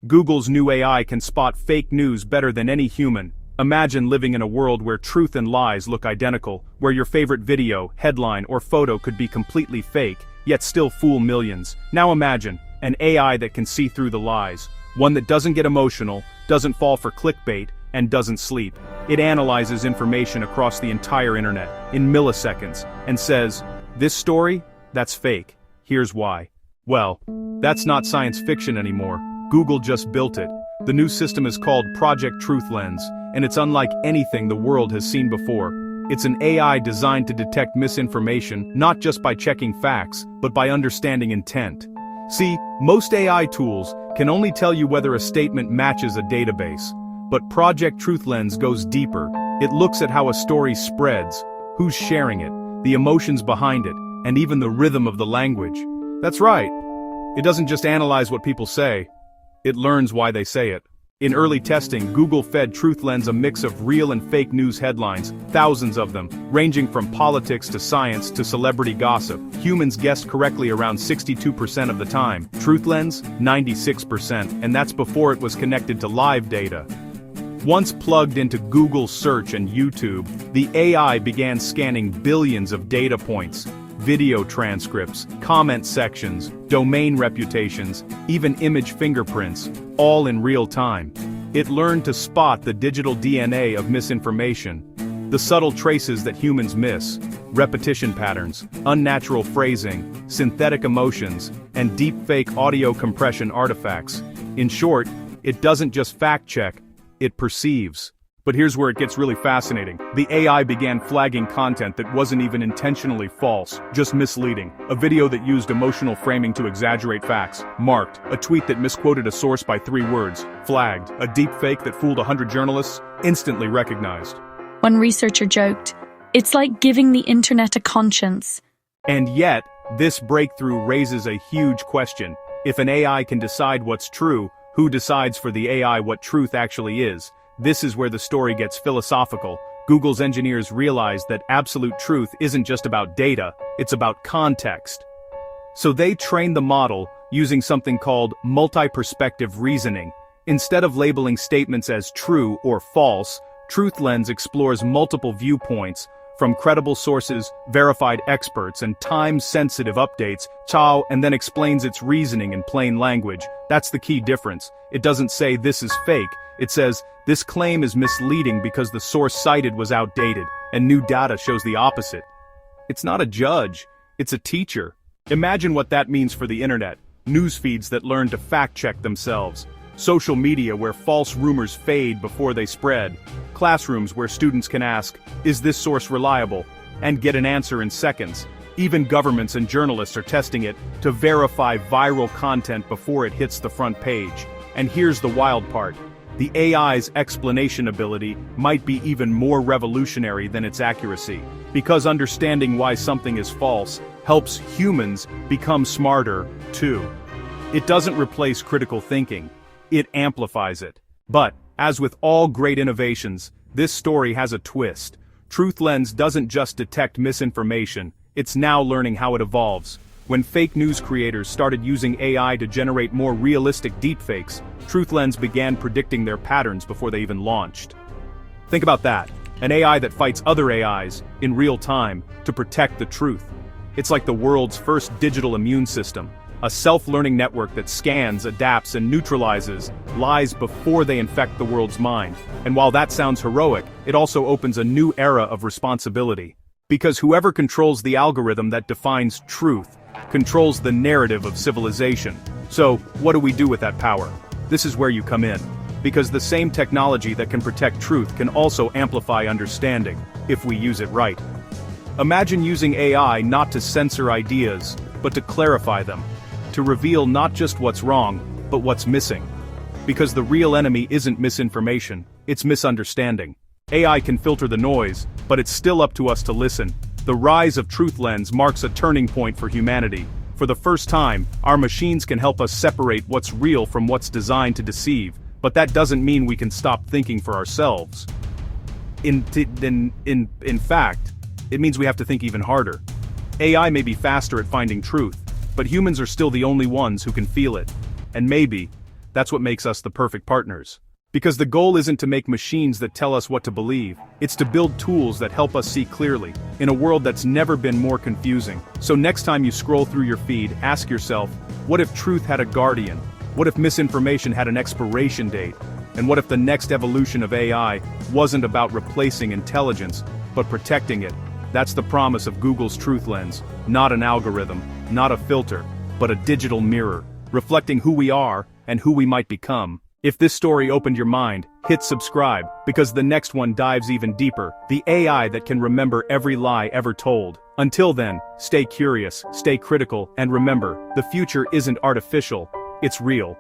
Google's new AI can spot fake news better than any human. Imagine living in a world where truth and lies look identical, where your favorite video, headline, or photo could be completely fake, yet still fool millions. Now imagine an AI that can see through the lies, one that doesn't get emotional, doesn't fall for clickbait, and doesn't sleep. It analyzes information across the entire internet in milliseconds and says, "This story? That's fake. Here's why." Well, that's not science fiction anymore. Google just built it. The new system is called Project TruthLens, and it's unlike anything the world has seen before. It's an AI designed to detect misinformation not just by checking facts, but by understanding intent. See, most AI tools can only tell you whether a statement matches a database. But Project TruthLens goes deeper. It looks at how a story spreads, who's sharing it, the emotions behind it, and even the rhythm of the language. That's right. It doesn't just analyze what people say. It learns why they say it. In early testing, Google fed TruthLens a mix of real and fake news headlines, thousands of them, ranging from politics to science to celebrity gossip. Humans guessed correctly around 62% of the time. TruthLens, 96%, and that's before it was connected to live data. Once plugged into Google Search and YouTube, the AI began scanning billions of data points, video transcripts, comment sections, domain reputations, even image fingerprints, all in real time. It learned to spot the digital DNA of misinformation, the subtle traces that humans miss, repetition patterns, unnatural phrasing, synthetic emotions, and deepfake audio compression artifacts. In short, it doesn't just fact-check, it perceives. But here's where it gets really fascinating. The AI began flagging content that wasn't even intentionally false, just misleading. A video that used emotional framing to exaggerate facts, marked. A tweet that misquoted a source by 3 words, flagged. A deepfake that fooled 100 journalists, instantly recognized. One researcher joked, "It's like giving the internet a conscience." And yet, this breakthrough raises a huge question. If an AI can decide what's true, who decides for the AI what truth actually is? This is where the story gets philosophical. Google's engineers realized that absolute truth isn't just about data, it's about context. So they trained the model using something called multi-perspective reasoning. Instead of labeling statements as true or false, TruthLens explores multiple viewpoints, from credible sources, verified experts, and time-sensitive updates, and then explains its reasoning in plain language. That's the key difference. It doesn't say this is fake, it says, this claim is misleading because the source cited was outdated, and new data shows the opposite. It's not a judge, it's a teacher. Imagine what that means for the internet. News feeds that learn to fact-check themselves. Social media where false rumors fade before they spread. Classrooms where students can ask, is this source reliable? And get an answer in seconds. Even governments and journalists are testing it to verify viral content before it hits the front page. And here's the wild part. The AI's explanation ability might be even more revolutionary than its accuracy, because understanding why something is false helps humans become smarter, too. It doesn't replace critical thinking, it amplifies it. But, as with all great innovations, this story has a twist. TruthLens doesn't just detect misinformation, it's now learning how it evolves. When fake news creators started using AI to generate more realistic deepfakes, TruthLens began predicting their patterns before they even launched. Think about that, an AI that fights other AIs, in real time, to protect the truth. It's like the world's first digital immune system, a self-learning network that scans, adapts, and neutralizes lies before they infect the world's mind. And while that sounds heroic, it also opens a new era of responsibility. Because whoever controls the algorithm that defines truth, controls the narrative of civilization. So, what do we do with that power? This is where you come in. Because the same technology that can protect truth can also amplify understanding, if we use it right. Imagine using AI not to censor ideas, but to clarify them. To reveal not just what's wrong, but what's missing. Because the real enemy isn't misinformation, it's misunderstanding. AI can filter the noise, but it's still up to us to listen. The rise of TruthLens marks a turning point for humanity. For the first time, our machines can help us separate what's real from what's designed to deceive, but that doesn't mean we can stop thinking for ourselves. In fact, it means we have to think even harder. AI may be faster at finding truth, but humans are still the only ones who can feel it. And maybe, That's what makes us the perfect partners. Because the goal isn't to make machines that tell us what to believe, it's to build tools that help us see clearly, in a world that's never been more confusing. So next time you scroll through your feed, ask yourself, what if truth had a guardian? What if misinformation had an expiration date? And what if the next evolution of AI wasn't about replacing intelligence, but protecting it? That's the promise of Google's TruthLens, not an algorithm, not a filter, but a digital mirror, reflecting who we are and who we might become. If this story opened your mind, hit subscribe, because the next one dives even deeper, the AI that can remember every lie ever told. Until then, stay curious, stay critical, and remember, the future isn't artificial, it's real.